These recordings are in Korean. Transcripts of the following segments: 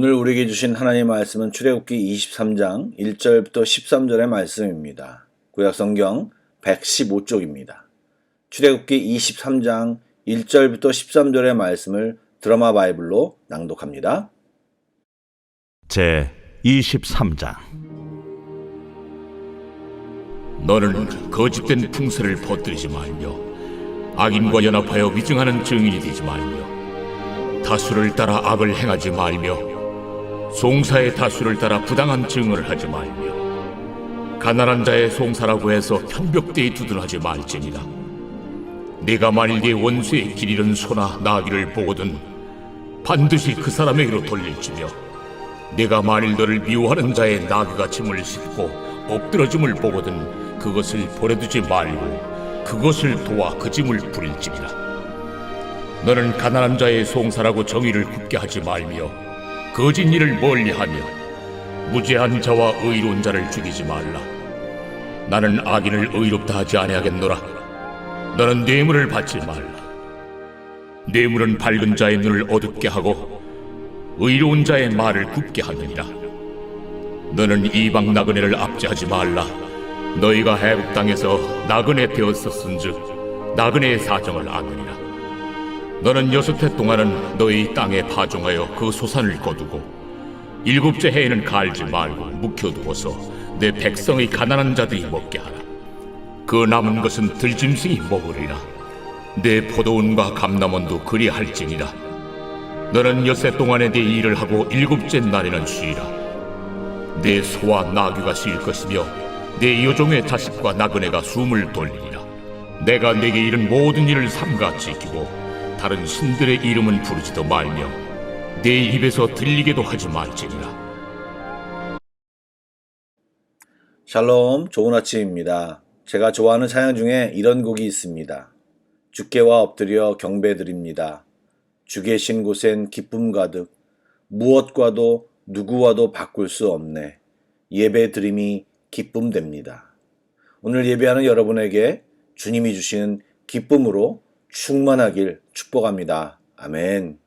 오늘 우리에게 주신 하나님의 말씀은 출애굽기 23장 1절부터 13절의 말씀입니다. 구약성경 115쪽입니다. 출애굽기 23장 1절부터 13절의 말씀을 드라마 바이블로 낭독합니다. 제 23장. 너는 거짓된 풍설을 퍼뜨리지 말며 악인과 연합하여 위증하는 증인이 되지 말며 다수를 따라 악을 행하지 말며 송사의 다수를 따라 부당한 증언을 하지 말며 가난한 자의 송사라고 해서 현벽대에 두둔하지 말지니라. 네가 만일 네 원수의 길 잃은 소나 나귀를 보거든 반드시 그 사람에게로 돌릴지며 네가 만일 너를 미워하는 자의 나귀가 짐을 싣고 엎드러짐을 보거든 그것을 버려두지 말고 그것을 도와 그 짐을 부릴지니라. 너는 가난한 자의 송사라고 정의를 굽게 하지 말며 거짓 일을 멀리하며 무죄한 자와 의로운 자를 죽이지 말라. 나는 악인을 의롭다 하지 아니하겠노라. 너는 뇌물을 받지 말라. 뇌물은 밝은 자의 눈을 어둡게 하고 의로운 자의 말을 굽게 하느니라. 너는 이방 나그네를 압제하지 말라. 너희가 해국 땅에서 나그네 되었었은즉 나그네의 사정을 아느니라. 너는 6해 동안은 너희 땅에 파종하여 그 소산을 거두고 7째 해에는 갈지 말고 묵혀두어서 내 백성의 가난한 자들이 먹게 하라. 그 남은 것은 들짐승이 먹으리라. 내 포도원과 감람원도 그리할지니라. 너는 6해 동안에 네 일을 하고 7째 날에는 쉬라. 내 소와 나귀가 쉴 것이며 내 여종의 자식과 나그네가 숨을 돌리리라. 내가 네게 이른 모든 일을 삼가 지키고 다른 신들의 이름은 부르지도 말며 내 입에서 들리게도 하지 말지니라. 샬롬, 좋은 아침입니다. 제가 좋아하는 찬양 중에 이런 곡이 있습니다. 주께와 엎드려 경배드립니다. 주 계신 곳엔 기쁨 가득 무엇과도 누구와도 바꿀 수 없네. 예배 드림이 기쁨됩니다. 오늘 예배하는 여러분에게 주님이 주시는 기쁨으로 충만하길 축복합니다. 아멘.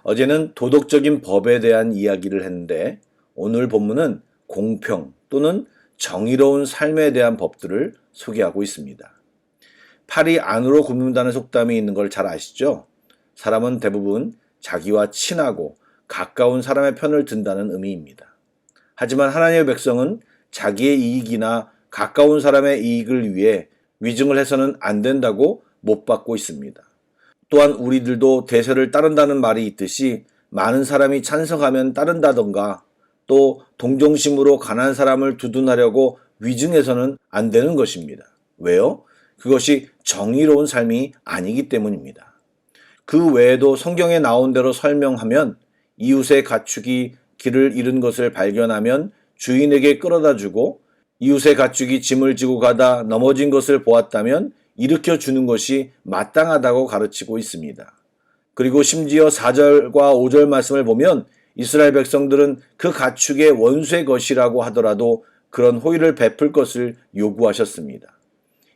어제는 도덕적인 법에 대한 이야기를 했는데 오늘 본문은 공평 또는 정의로운 삶에 대한 법들을 소개하고 있습니다. 팔이 안으로 굽는다는 속담이 있는 걸 잘 아시죠? 사람은 대부분 자기와 친하고 가까운 사람의 편을 든다는 의미입니다. 하지만 하나님의 백성은 자기의 이익이나 가까운 사람의 이익을 위해 위증을 해서는 안 된다고 못 받고 있습니다. 또한 우리들도 대세를 따른다는 말이 있듯이 많은 사람이 찬성하면 따른다던가 또 동정심으로 가난한 사람을 두둔하려고 위증해서는 안 되는 것입니다. 왜요? 그것이 정의로운 삶이 아니기 때문입니다. 그 외에도 성경에 나온 대로 설명하면 이웃의 가축이 길을 잃은 것을 발견하면 주인에게 끌어다 주고 이웃의 가축이 짐을 지고 가다 넘어진 것을 보았다면 일으켜 주는 것이 마땅하다고 가르치고 있습니다. 그리고 심지어 4절과 5절 말씀을 보면 이스라엘 백성들은 그 가축의 원수의 것이라고 하더라도 그런 호의를 베풀 것을 요구하셨습니다.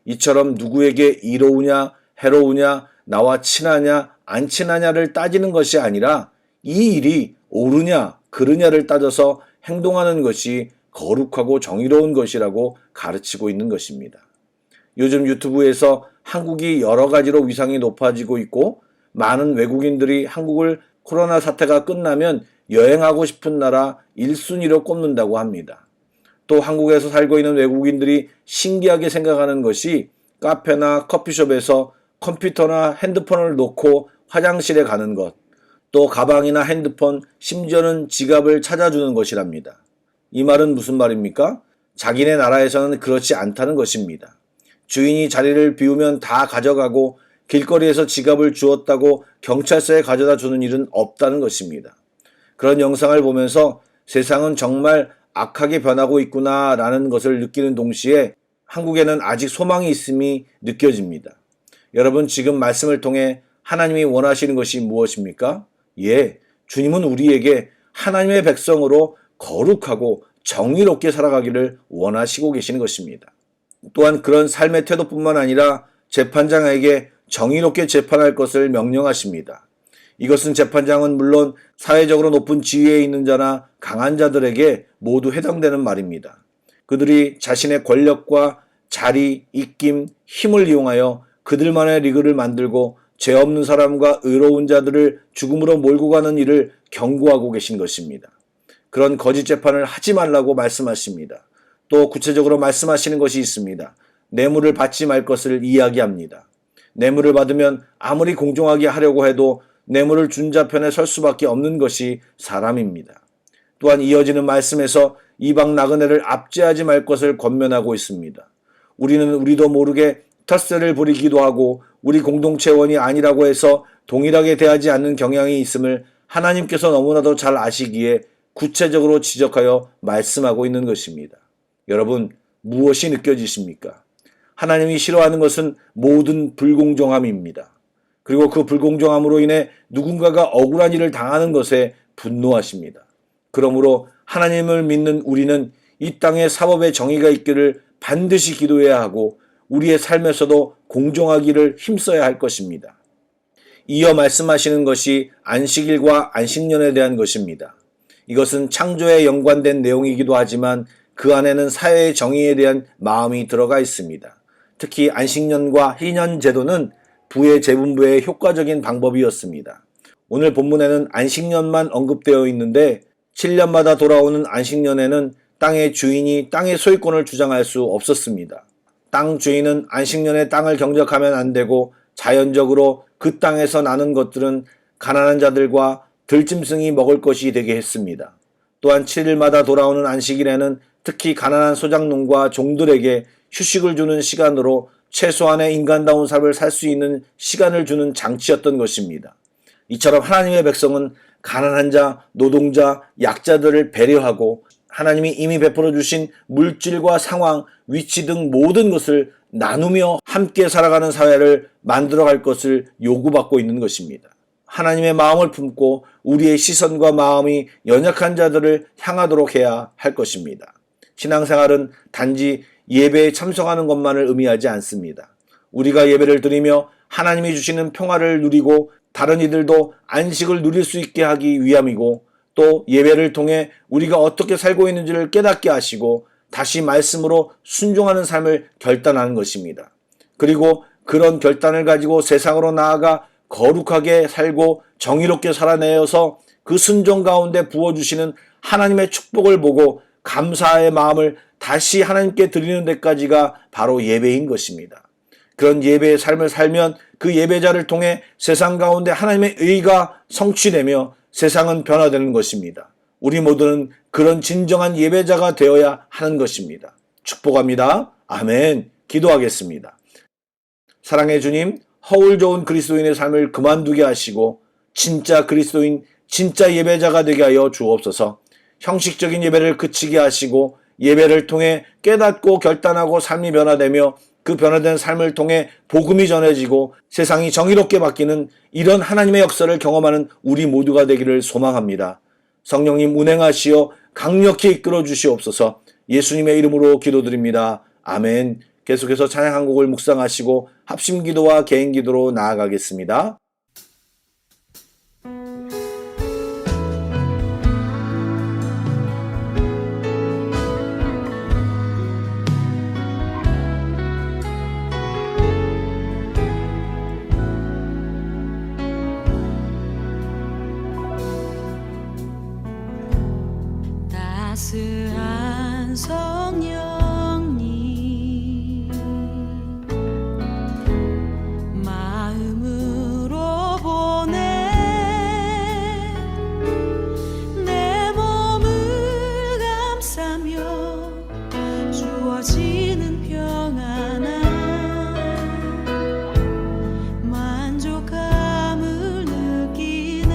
이처럼 누구에게 이로우냐 해로우냐 나와 친하냐 안 친하냐를 따지는 것이 아니라 이 일이 옳으냐 그르냐를 따져서 행동하는 것이 거룩하고 정의로운 것이라고 가르치고 있는 것입니다. 요즘 유튜브에서 한국이 여러 가지로 위상이 높아지고 있고 많은 외국인들이 한국을 코로나 사태가 끝나면 여행하고 싶은 나라 1순위로 꼽는다고 합니다. 또 한국에서 살고 있는 외국인들이 신기하게 생각하는 것이 카페나 커피숍에서 컴퓨터나 핸드폰을 놓고 화장실에 가는 것, 또 가방이나 핸드폰, 심지어는 지갑을 찾아주는 것이랍니다. 이 말은 무슨 말입니까? 자기네 나라에서는 그렇지 않다는 것입니다. 주인이 자리를 비우면 다 가져가고 길거리에서 지갑을 주었다고 경찰서에 가져다 주는 일은 없다는 것입니다. 그런 영상을 보면서 세상은 정말 악하게 변하고 있구나라는 것을 느끼는 동시에 한국에는 아직 소망이 있음이 느껴집니다. 여러분, 지금 말씀을 통해 하나님이 원하시는 것이 무엇입니까? 예, 주님은 우리에게 하나님의 백성으로 거룩하고 정의롭게 살아가기를 원하시고 계시는 것입니다. 또한 그런 삶의 태도뿐만 아니라 재판장에게 정의롭게 재판할 것을 명령하십니다. 이것은 재판장은 물론 사회적으로 높은 지위에 있는 자나 강한 자들에게 모두 해당되는 말입니다. 그들이 자신의 권력과 자리, 입김, 힘을 이용하여 그들만의 리그를 만들고 죄 없는 사람과 의로운 자들을 죽음으로 몰고 가는 일을 경고하고 계신 것입니다. 그런 거짓 재판을 하지 말라고 말씀하십니다. 또 구체적으로 말씀하시는 것이 있습니다. 뇌물을 받지 말 것을 이야기합니다. 뇌물을 받으면 아무리 공정하게 하려고 해도 뇌물을 준 자 편에 설 수밖에 없는 것이 사람입니다. 또한 이어지는 말씀에서 이방 나그네를 압제하지 말 것을 권면하고 있습니다. 우리는 우리도 모르게 텃세를 부리기도 하고 우리 공동체원이 아니라고 해서 동일하게 대하지 않는 경향이 있음을 하나님께서 너무나도 잘 아시기에 구체적으로 지적하여 말씀하고 있는 것입니다. 여러분, 무엇이 느껴지십니까? 하나님이 싫어하는 것은 모든 불공정함입니다. 그리고 그 불공정함으로 인해 누군가가 억울한 일을 당하는 것에 분노하십니다. 그러므로 하나님을 믿는 우리는 이 땅에 사법의 정의가 있기를 반드시 기도해야 하고 우리의 삶에서도 공정하기를 힘써야 할 것입니다. 이어 말씀하시는 것이 안식일과 안식년에 대한 것입니다. 이것은 창조에 연관된 내용이기도 하지만 그 안에는 사회의 정의에 대한 마음이 들어가 있습니다. 특히 안식년과 희년 제도는 부의 재분배의 효과적인 방법이었습니다. 오늘 본문에는 안식년만 언급되어 있는데 7년마다 돌아오는 안식년에는 땅의 주인이 땅의 소유권을 주장할 수 없었습니다. 땅 주인은 안식년에 땅을 경작하면 안 되고 자연적으로 그 땅에서 나는 것들은 가난한 자들과 들짐승이 먹을 것이 되게 했습니다. 또한 7일마다 돌아오는 안식일에는 특히 가난한 소작농과 종들에게 휴식을 주는 시간으로 최소한의 인간다운 삶을 살 수 있는 시간을 주는 장치였던 것입니다. 이처럼 하나님의 백성은 가난한 자, 노동자, 약자들을 배려하고 하나님이 이미 베풀어 주신 물질과 상황, 위치 등 모든 것을 나누며 함께 살아가는 사회를 만들어갈 것을 요구받고 있는 것입니다. 하나님의 마음을 품고 우리의 시선과 마음이 연약한 자들을 향하도록 해야 할 것입니다. 신앙생활은 단지 예배에 참석하는 것만을 의미하지 않습니다. 우리가 예배를 드리며 하나님이 주시는 평화를 누리고 다른 이들도 안식을 누릴 수 있게 하기 위함이고 또 예배를 통해 우리가 어떻게 살고 있는지를 깨닫게 하시고 다시 말씀으로 순종하는 삶을 결단하는 것입니다. 그리고 그런 결단을 가지고 세상으로 나아가 거룩하게 살고 정의롭게 살아내어서 그 순종 가운데 부어주시는 하나님의 축복을 보고 감사의 마음을 다시 하나님께 드리는 데까지가 바로 예배인 것입니다. 그런 예배의 삶을 살면 그 예배자를 통해 세상 가운데 하나님의 의가 성취되며 세상은 변화되는 것입니다. 우리 모두는 그런 진정한 예배자가 되어야 하는 것입니다. 축복합니다. 아멘. 기도하겠습니다. 사랑의 주님, 허울 좋은 그리스도인의 삶을 그만두게 하시고 진짜 그리스도인, 진짜 예배자가 되게 하여 주옵소서. 형식적인 예배를 그치게 하시고 예배를 통해 깨닫고 결단하고 삶이 변화되며 그 변화된 삶을 통해 복음이 전해지고 세상이 정의롭게 바뀌는 이런 하나님의 역사를 경험하는 우리 모두가 되기를 소망합니다. 성령님 운행하시어 강력히 이끌어 주시옵소서. 예수님의 이름으로 기도드립니다. 아멘. 계속해서 찬양 한 곡을 묵상하시고 합심기도와 개인기도로 나아가겠습니다. 따스한 성령님 마음으로 보내 내 몸을 감싸며 주어지는 평안함 만족감을 느끼네.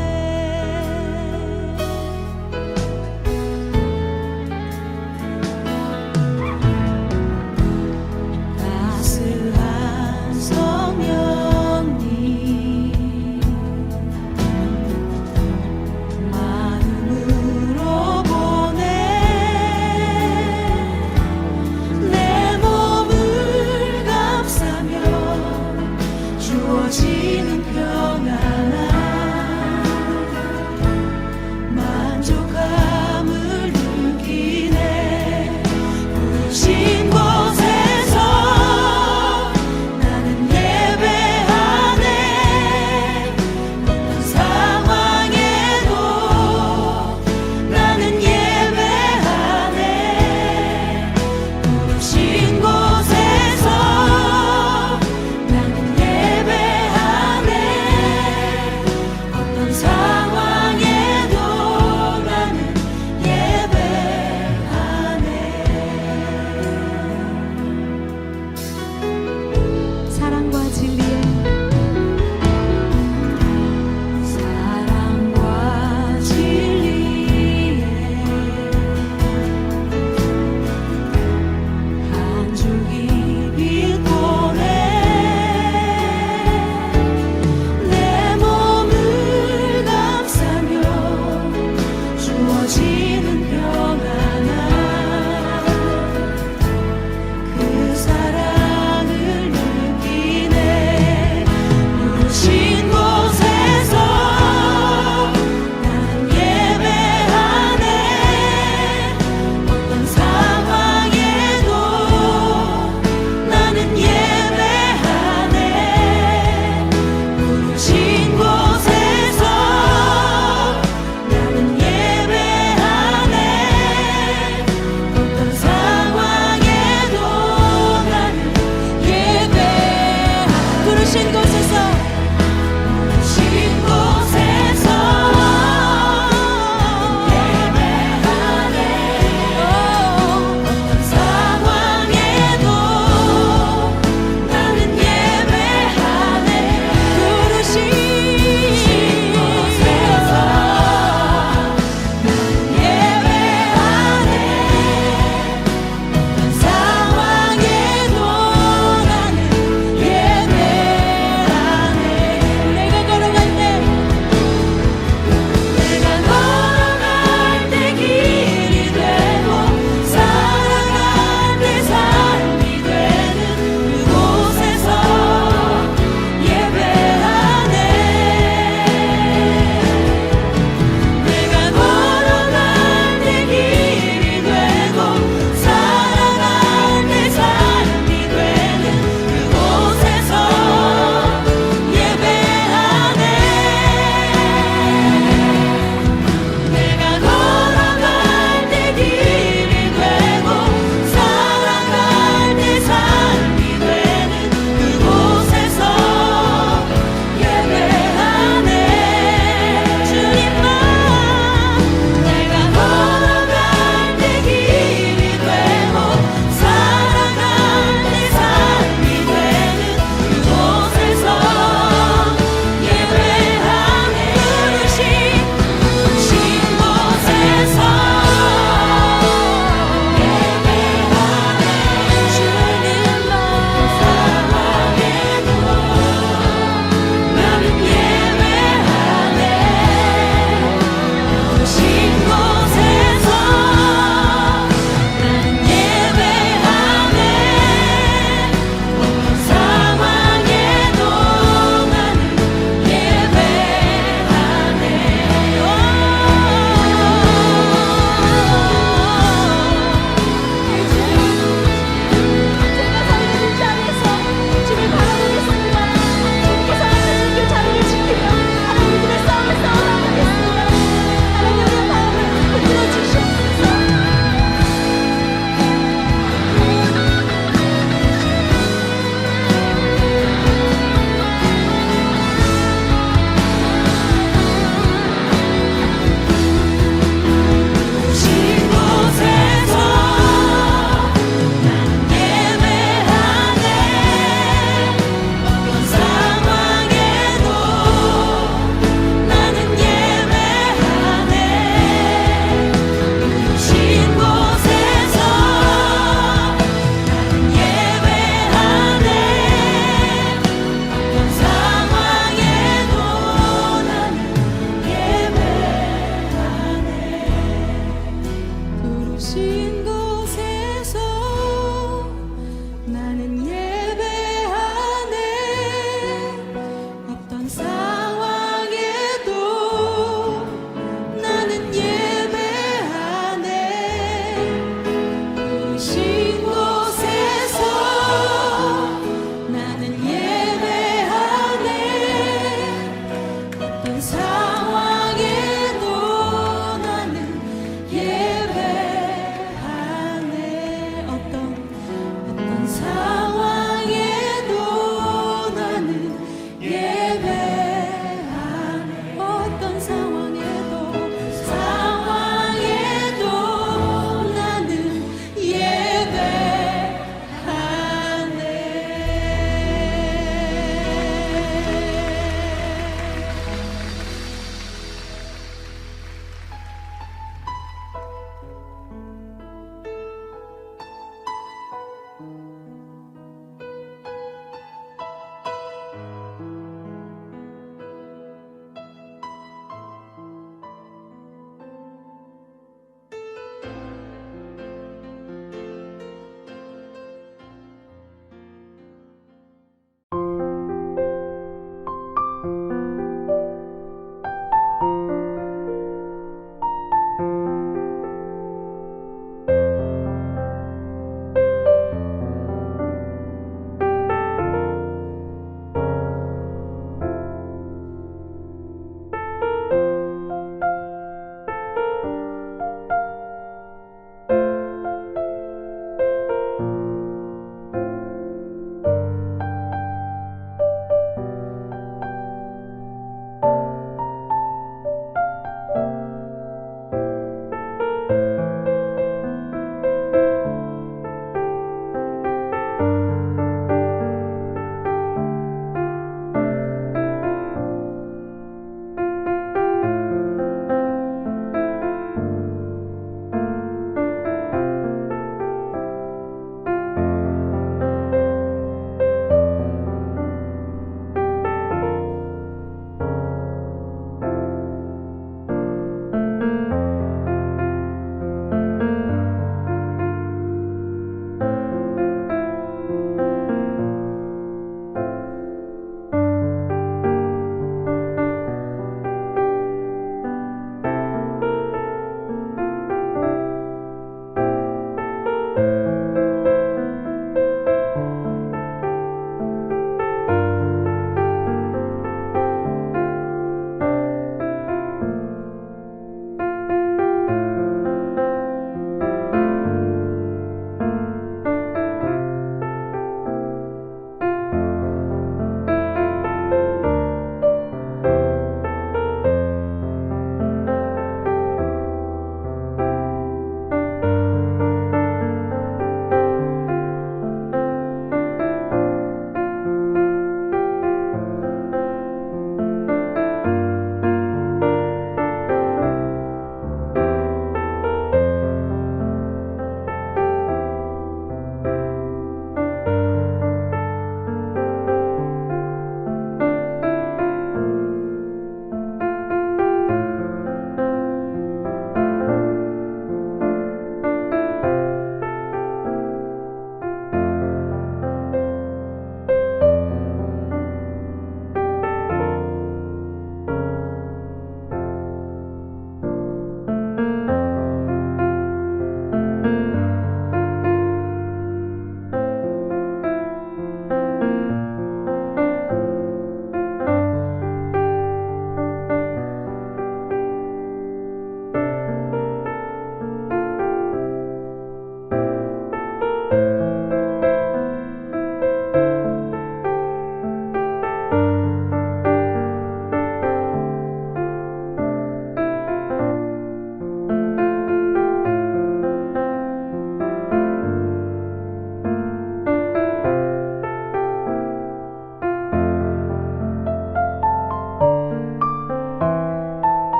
시